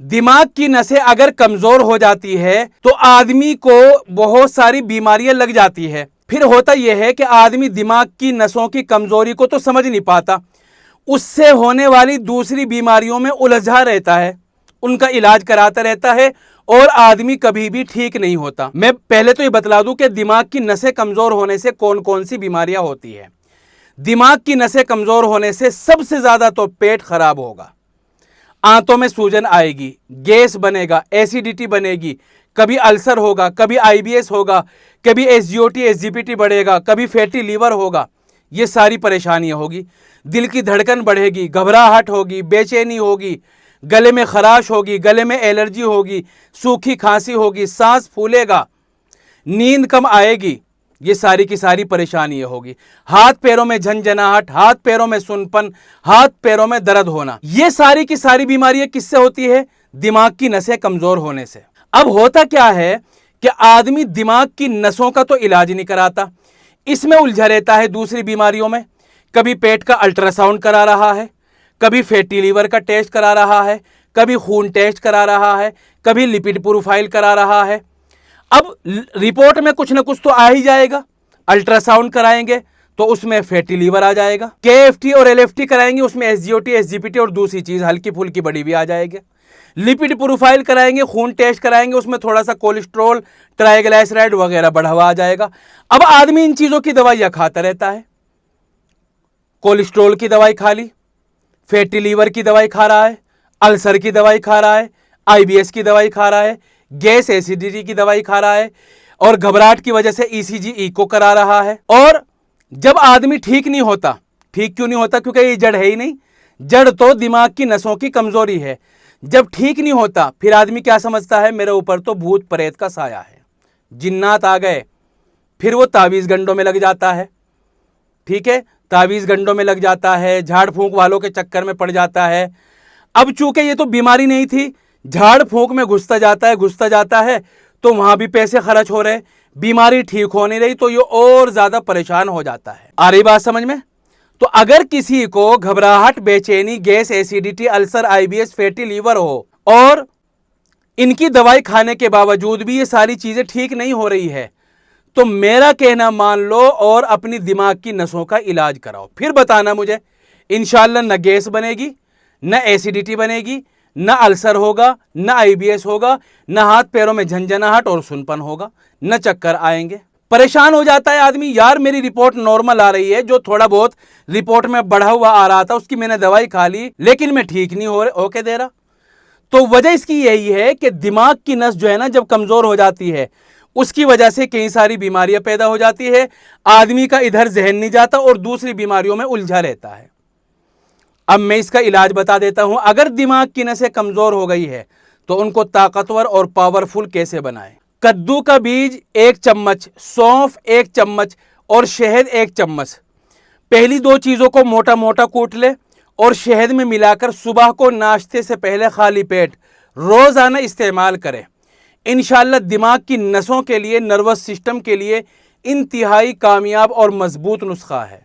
दिमाग की नसें अगर कमजोर हो जाती है तो आदमी को बहुत सारी बीमारियां लग जाती है। फिर होता यह है कि आदमी दिमाग की नसों की कमजोरी को तो समझ नहीं पाता, उससे होने वाली दूसरी बीमारियों में उलझा रहता है, उनका इलाज कराता रहता है और आदमी कभी भी ठीक नहीं होता। मैं पहले तो ये बतला दूं कि दिमाग की नसें कमजोर होने से कौन कौन सी बीमारियां होती है। दिमाग की नसें कमजोर होने से सबसे ज्यादा तो पेट खराब होगा, आंतों में सूजन आएगी, गैस बनेगा, एसिडिटी बनेगी, कभी अल्सर होगा, कभी आईबीएस होगा, कभी एसजीओटी एसजीपीटी बढ़ेगा, कभी फैटी लीवर होगा। ये सारी परेशानियां होगी। दिल की धड़कन बढ़ेगी, घबराहट होगी, बेचैनी होगी, गले में खराश होगी, गले में एलर्जी होगी, सूखी खांसी होगी, सांस फूलेगा, नींद कम आएगी। ये सारी की सारी परेशानियां होगी। हाथ पैरों में झंझनाहट, हाथ पैरों में सुनपन, हाथ पैरों में दर्द होना, ये सारी की सारी बीमारियां किससे होती है? दिमाग की नसें कमजोर होने से। अब होता क्या है कि आदमी दिमाग की नसों का तो इलाज नहीं कराता, इसमें उलझा रहता है दूसरी बीमारियों में। कभी पेट का अल्ट्रासाउंड करा रहा है, कभी फैटी लीवर का टेस्ट करा रहा है, कभी खून टेस्ट करा रहा है, कभी लिपिड प्रोफाइल करा रहा है। अब रिपोर्ट में कुछ ना कुछ तो आ ही जाएगा। अल्ट्रासाउंड कराएंगे तो उसमें फैटी लीवर आ जाएगा, केएफटी और एलएफटी कराएंगे उसमें एसजीओटी एसजीपीटी और दूसरी चीज हल्की फुल्की बड़ी भी आ जाएगी। लिपिड प्रोफाइल कराएंगे, खून टेस्ट कराएंगे, उसमें थोड़ा सा कोलेस्ट्रॉल, ट्राइग्लिसराइड वगैरह बढ़ा हुआ आ जाएगा। अब आदमी इन चीजों की दवाइयां खाता रहता है, कोलेस्ट्रॉल की दवाई खा ली, फैटी लीवर की दवाई खा रहा है, अल्सर की दवाई खा रहा है, आईबीएस की दवाई खा रहा है, गैस एसिडिटी की दवाई खा रहा है और घबराहट की वजह से ईसीजी इको करा रहा है। और जब आदमी ठीक नहीं होता, ठीक क्यों नहीं होता? क्योंकि ये जड़ है ही नहीं। जड़ तो दिमाग की नसों की कमजोरी है। जब ठीक नहीं होता फिर आदमी क्या समझता है? मेरे ऊपर तो भूत प्रेत का साया है, जिन्नात आ गए। फिर वो तावीज गंडों में लग जाता है, ठीक है, तावीज गंडों में लग जाता है, झाड़ फूंक वालों के चक्कर में पड़ जाता है। अब चूंकि ये तो बीमारी नहीं थी, झाड़ फूंक में घुसता जाता है तो वहां भी पैसे खर्च हो रहे, बीमारी ठीक हो नहीं रही तो ये और ज्यादा परेशान हो जाता है। आ रही बात समझ में? तो अगर किसी को घबराहट, बेचैनी, gas, acidity, ulcer, IBS, fatty liver हो और इनकी दवाई खाने के बावजूद भी ये सारी चीजें ठीक नहीं हो रही है, तो मेरा कहना मान लो और अपनी दिमाग की नसों का इलाज कराओ। फिर बताना मुझे, इंशाल्लाह न गैस बनेगी, न एसिडिटी बनेगी, न अल्सर होगा, न आईबीएस होगा, न हाथ पैरों में झंझनाहट और सुनपन होगा, न चक्कर आएंगे। परेशान हो जाता है आदमी, यार मेरी रिपोर्ट नॉर्मल आ रही है, जो थोड़ा बहुत रिपोर्ट में बढ़ा हुआ आ रहा था उसकी मैंने दवाई खा ली लेकिन मैं ठीक नहीं होके दे रहा। तो वजह इसकी यही है कि दिमाग की नस जो है ना, जब कमजोर हो जाती है उसकी वजह से कई सारी बीमारियां पैदा हो जाती है। आदमी का इधर जहन नहीं जाता और दूसरी बीमारियों में उलझा रहता है। अब मैं इसका इलाज बता देता हूं। अगर दिमाग की नसें कमजोर हो गई है तो उनको ताकतवर और पावरफुल कैसे बनाएं? कद्दू का बीज 1 चम्मच, सौंफ 1 चम्मच और शहद 1 चम्मच। पहली 2 चीजों को मोटा मोटा कूट ले और शहद में मिलाकर सुबह को नाश्ते से पहले खाली पेट रोजाना इस्तेमाल करें। इंशाल्लाह दिमाग की नसों के लिए, नर्वस सिस्टम के लिए इंतहाई कामयाब और मजबूत नुस्खा है।